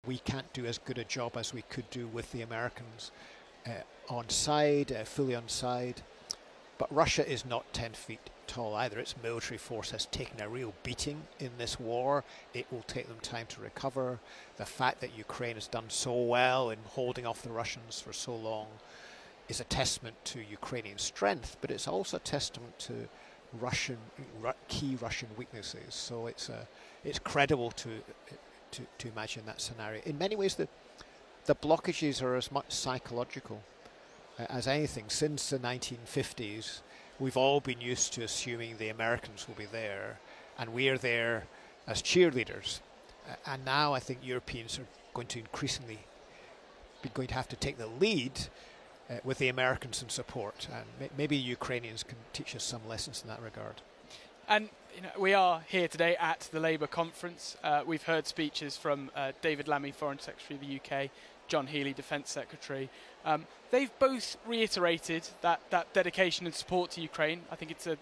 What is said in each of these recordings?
we can't do as good a job as we could do with the Americans on side, fully on side. But Russia is not 10 feet tall either. Its military force has taken a real beating in this war. It will take them time to recover. The fact that Ukraine has done so well in holding off the Russians for so long is a testament to Ukrainian strength, but it's also a testament to key Russian weaknesses. So it's credible to imagine that scenario. In many ways, the blockages are as much psychological as anything. Since the 1950s, we've all been used to assuming the Americans will be there, and we are there as cheerleaders. And now I think Europeans are going to increasingly be going to have to take the lead with the Americans in support. And maybe Ukrainians can teach us some lessons in that regard. And we are here today at the Labour conference. We've heard speeches from David Lammy, Foreign Secretary of the UK, John Healey, Defence Secretary. They've both reiterated that dedication and support to Ukraine. I think it's the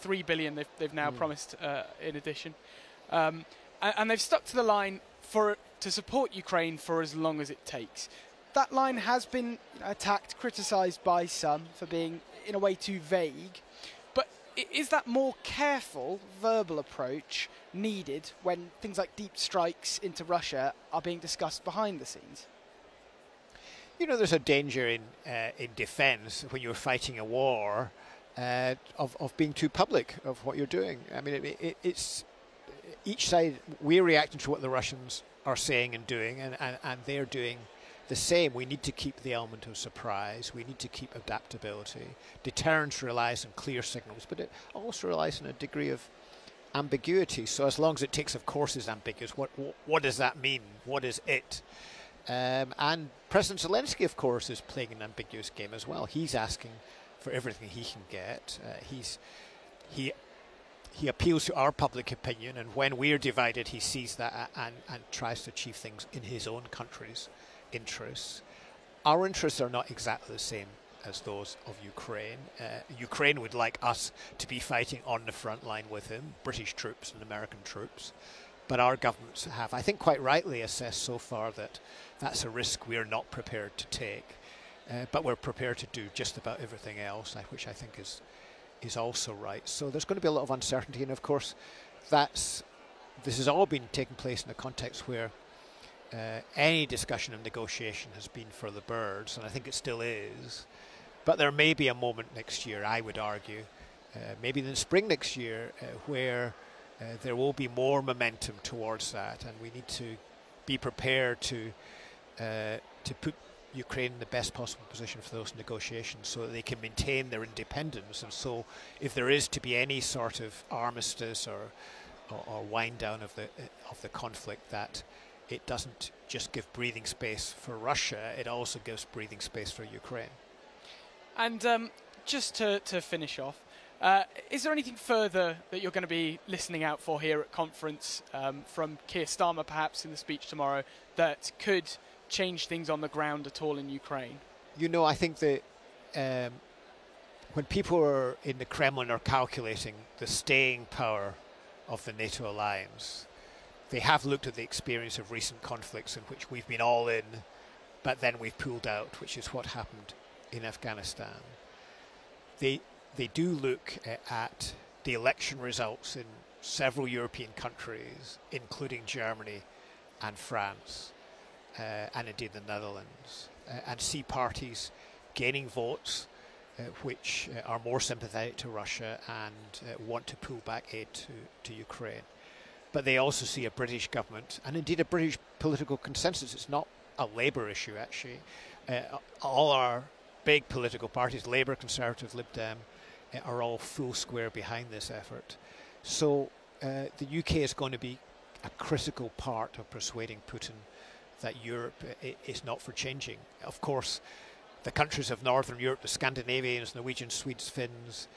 $3 billion they've now promised in addition. And they've stuck to the line to support Ukraine for as long as it takes. That line has been attacked, criticised by some for being, in a way, too vague. But is that more careful, verbal approach needed when things like deep strikes into Russia are being discussed behind the scenes? There's a danger in defence when you're fighting a war of being too public of what you're doing. I mean, it's each side, we're reacting to what the Russians are saying and doing, and they're doing the same. We need to keep the element of surprise. We need to keep adaptability. Deterrence relies on clear signals, but it also relies on a degree of ambiguity. So as long as it takes, of course, is ambiguous. What does that mean? What is it? And President Zelensky, of course, is playing an ambiguous game as well. He's asking for everything he can get. He appeals to our public opinion, and when we're divided, he sees that and tries to achieve things in his own country's interests. Our interests are not exactly the same as those of Ukraine. Ukraine would like us to be fighting on the front line with him, British troops and American troops. But our governments have, I think quite rightly, assessed so far that that's a risk we're not prepared to take. But we're prepared to do just about everything else, which I think is also right. So there's going to be a lot of uncertainty. And of course, this has all been taking place in a context where any discussion of negotiation has been for the birds, and I think it still is. But there may be a moment next year, I would argue, maybe in the spring next year, where there will be more momentum towards that, and we need to be prepared to put Ukraine in the best possible position for those negotiations so that they can maintain their independence. And so if there is to be any sort of armistice or wind down of the conflict, that it doesn't just give breathing space for Russia, it also gives breathing space for Ukraine. And just to finish off, is there anything further that you're going to be listening out for here at conference from Keir Starmer, perhaps in the speech tomorrow, that could change things on the ground at all in Ukraine? I think that when people are in the Kremlin are calculating the staying power of the NATO alliance, they have looked at the experience of recent conflicts in which we've been all in, but then we've pulled out, which is what happened in Afghanistan. They do look at the election results in several European countries, including Germany and France, and indeed the Netherlands, and see parties gaining votes which are more sympathetic to Russia and want to pull back aid to Ukraine. But they also see a British government and indeed a British political consensus. It's not a Labour issue, actually. All our big political parties, Labour, Conservative, Lib Dem, are all full square behind this effort. So the UK is going to be a critical part of persuading Putin that Europe is not for changing. Of course, the countries of Northern Europe, the Scandinavians, Norwegians, Swedes, Finns,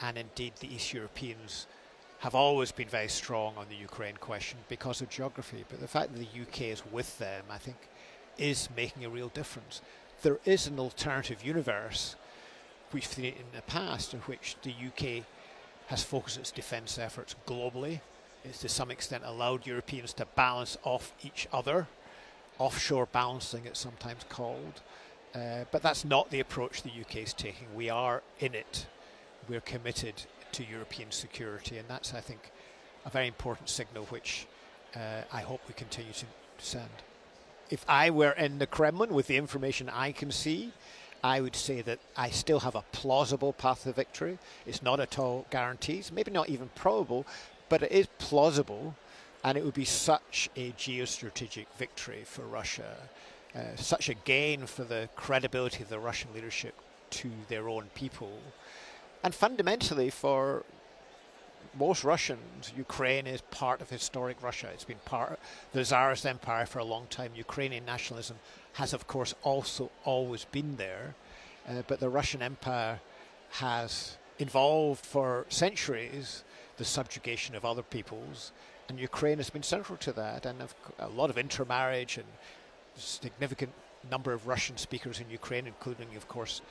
and indeed the East Europeans have always been very strong on the Ukraine question because of geography. But the fact that the UK is with them, I think, is making a real difference. There is an alternative universe, we've seen it in the past, in which the UK has focused its defence efforts globally. It's to some extent allowed Europeans to balance off each other. offshore balancing, it's sometimes called. But that's not the approach the UK is taking. We are in it. We're committed to European security, and that's, I think, a very important signal which I hope we continue to send. If I were in the Kremlin with the information I can see, I would say that I still have a plausible path to victory. It's not at all guaranteed, maybe not even probable, but it is plausible, and it would be such a geostrategic victory for Russia, such a gain for the credibility of the Russian leadership to their own people, and fundamentally for most Russians, Ukraine is part of historic Russia. It's been part of the Tsarist Empire for a long time. Ukrainian nationalism has, of course, also always been there. But the Russian Empire has involved for centuries the subjugation of other peoples, and Ukraine has been central to that. And a lot of intermarriage and significant number of Russian speakers in Ukraine, including, of course,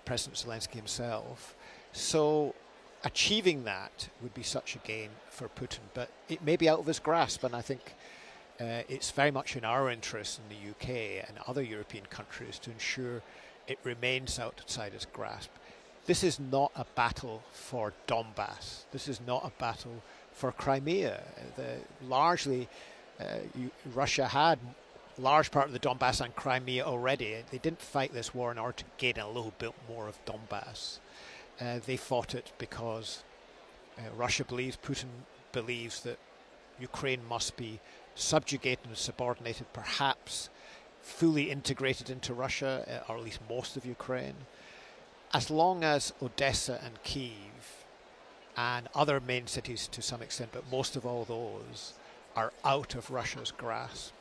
President Zelensky himself. So achieving that would be such a gain for Putin, but it may be out of his grasp, and I think it's very much in our interest in the UK and other European countries to ensure it remains outside his grasp. This is not a battle for Donbass. This is not a battle for Crimea. Russia had large part of the Donbass and Crimea already. They didn't fight this war in order to gain a little bit more of Donbass. They fought it because Russia believes, Putin believes, that Ukraine must be subjugated and subordinated, perhaps fully integrated into Russia, or at least most of Ukraine. As long as Odessa and Kyiv and other main cities to some extent, but most of all those, are out of Russia's grasp,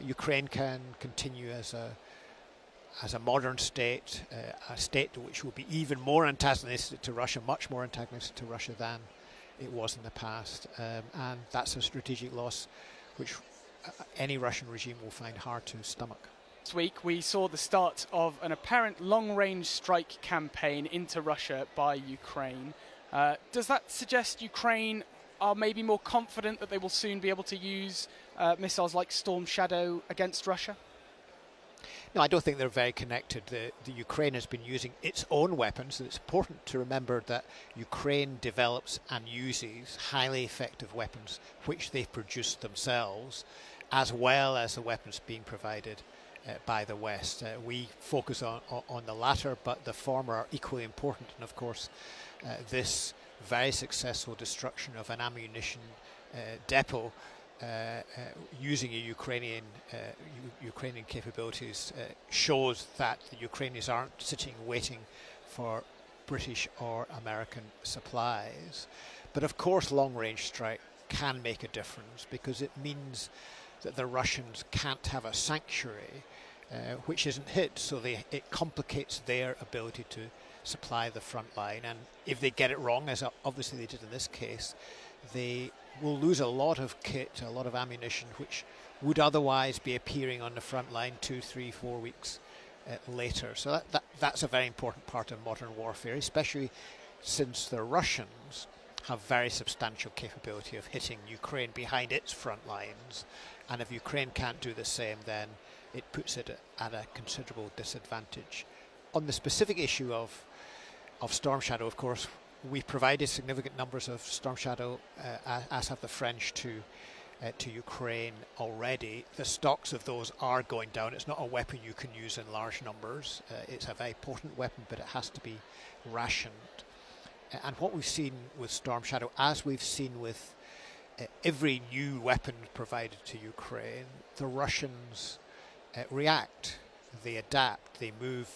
Ukraine can continue as a modern state, a state which will be even more antagonistic to Russia, much more antagonistic to Russia than it was in the past. And that's a strategic loss which any Russian regime will find hard to stomach. This week we saw the start of an apparent long-range strike campaign into Russia by Ukraine. Does that suggest Ukraine are maybe more confident that they will soon be able to use missiles like Storm Shadow against Russia? No, I don't think they're very connected. The Ukraine has been using its own weapons. It's important to remember that Ukraine develops and uses highly effective weapons which they've produced themselves, as well as the weapons being provided by the West. We focus on the latter, but the former are equally important. And of course, this very successful destruction of an ammunition depot using a Ukrainian capabilities shows that the Ukrainians aren't sitting waiting for British or American supplies. But of course, long-range strike can make a difference because it means that the Russians can't have a sanctuary which isn't hit, so it complicates their ability to supply the front line. And if they get it wrong, as obviously they did in this case, they will lose a lot of kit, a lot of ammunition, which would otherwise be appearing on the front line 2, 3, 4 weeks later. So that's a very important part of modern warfare, especially since the Russians have very substantial capability of hitting Ukraine behind its front lines. And if Ukraine can't do the same, then it puts it at a considerable disadvantage. On the specific issue of Storm Shadow, of course, we provided significant numbers of Storm Shadow, as have the French, to Ukraine already. The stocks of those are going down. It's not a weapon you can use in large numbers. It's a very potent weapon, but it has to be rationed. And what we've seen with Storm Shadow, as we've seen with every new weapon provided to Ukraine, the Russians react, they adapt, they move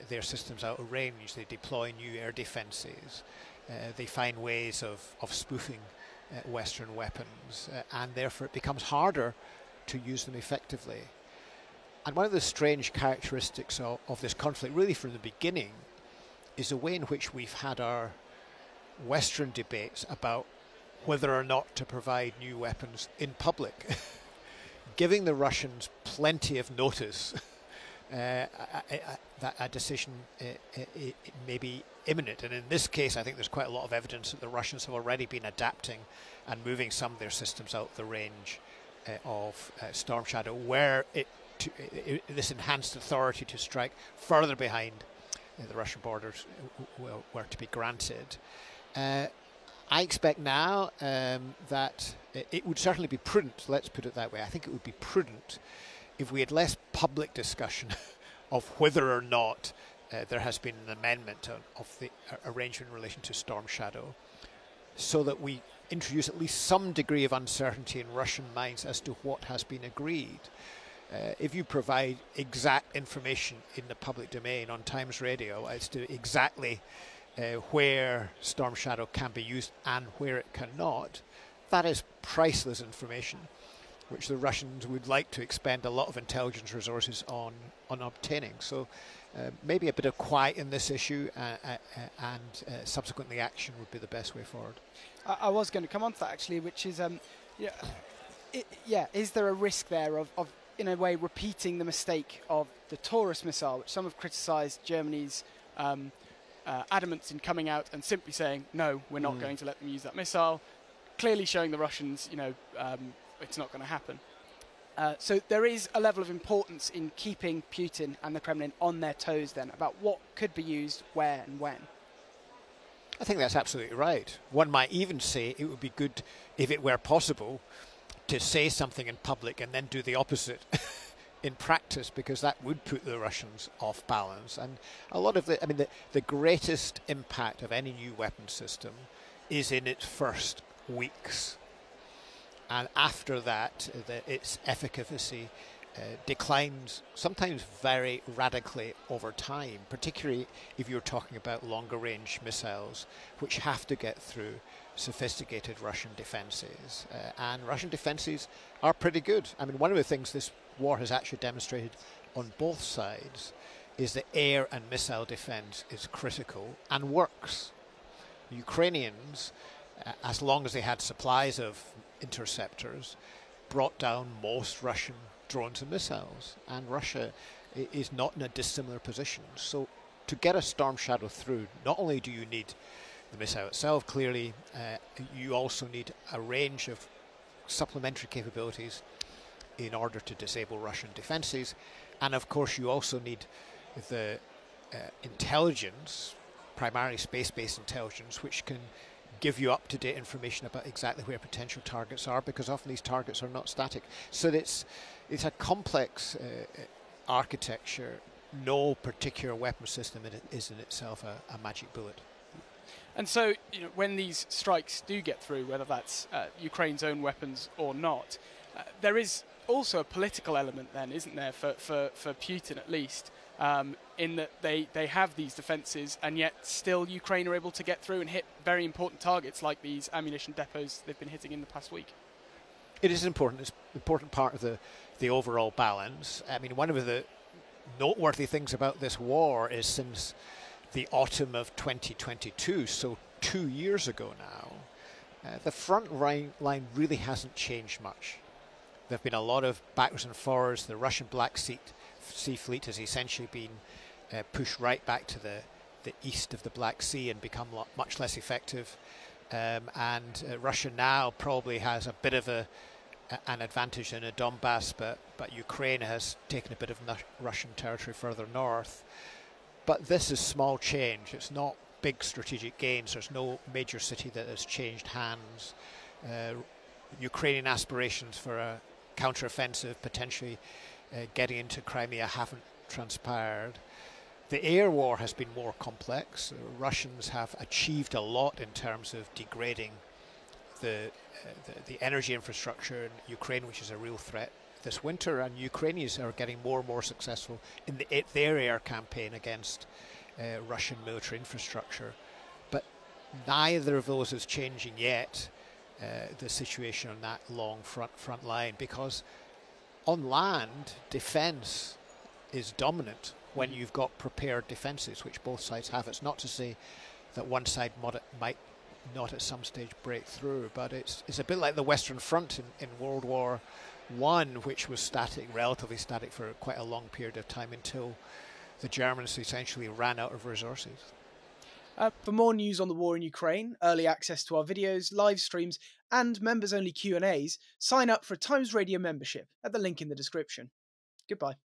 their systems out of range, they deploy new air defences, they find ways of spoofing Western weapons, and therefore it becomes harder to use them effectively. And one of the strange characteristics of this conflict, really from the beginning, is the way in which we've had our Western debates about whether or not to provide new weapons in public, giving the Russians plenty of notice that a decision it may be imminent. And in this case, I think there's quite a lot of evidence that the Russians have already been adapting and moving some of their systems out of the range of Storm Shadow, were this enhanced authority to strike further behind the Russian borders were to be granted. I expect now that it would certainly be prudent, let's put it that way. I think it would be prudent if we had less public discussion of whether or not there has been an amendment of the arrangement in relation to Storm Shadow, so that we introduce at least some degree of uncertainty in Russian minds as to what has been agreed. If you provide exact information in the public domain on Times Radio as to exactly where Storm Shadow can be used and where it cannot, that is priceless information, which the Russians would like to expend a lot of intelligence resources on obtaining. So maybe a bit of quiet in this issue and subsequently action would be the best way forward. I was going to come on to that actually, which is, is there a risk there of in a way repeating the mistake of the Taurus missile, which some have criticised Germany's adamance in coming out and simply saying, no, we're not going to let them use that missile, clearly showing the Russians, it's not going to happen. So there is a level of importance in keeping Putin and the Kremlin on their toes then about what could be used, where and when. I think that's absolutely right. One might even say it would be good, if it were possible, to say something in public and then do the opposite in practice, because that would put the Russians off balance. And a lot of the greatest impact of any new weapon system is in its first weeks. And after that, its efficacy declines sometimes very radically over time, particularly if you're talking about longer range missiles, which have to get through sophisticated Russian defences. And Russian defences are pretty good. I mean, one of the things this war has actually demonstrated on both sides is that air and missile defence is critical and works. The Ukrainians, as long as they had supplies of interceptors, brought down most Russian drones and missiles, and Russia is not in a dissimilar position. So to get a Storm Shadow through, not only do you need the missile itself, clearly, you also need a range of supplementary capabilities in order to disable Russian defences, and of course you also need the intelligence, primarily space-based intelligence, which can give you up-to-date information about exactly where potential targets are, because often these targets are not static. So it's a complex architecture. No particular weapon system is in itself a magic bullet. And so, when these strikes do get through, whether that's Ukraine's own weapons or not, there is also a political element then, isn't there, for Putin at least, in that they have these defences, and yet still Ukraine are able to get through and hit very important targets like these ammunition depots they've been hitting in the past week. It is important. It's an important part of the overall balance. I mean, one of the noteworthy things about this war is since the autumn of 2022, so 2 years ago now, the front line really hasn't changed much. There have been a lot of backwards and forwards. The Russian Black Sea fleet has essentially been pushed right back to the east of the Black Sea and become much less effective. And Russia now probably has a bit of an advantage in the Donbass, but Ukraine has taken a bit of Russian territory further north. But this is small change. It's not big strategic gains. There's no major city that has changed hands. Ukrainian aspirations for a counteroffensive, potentially getting into Crimea, haven't transpired. The air war has been more complex. The Russians have achieved a lot in terms of degrading the energy infrastructure in Ukraine, which is a real threat this winter, and Ukrainians are getting more and more successful in their air campaign against Russian military infrastructure. But neither of those is changing yet, the situation on that long front line, because on land, defence is dominant when you've got prepared defences, which both sides have. It's not to say that one side might not at some stage break through, but it's a bit like the Western Front in World War I, which was relatively static for quite a long period of time until the Germans essentially ran out of resources. For more news on the war in Ukraine, early access to our videos, live streams, and members-only Q&As, sign up for a Times Radio membership at the link in the description. Goodbye.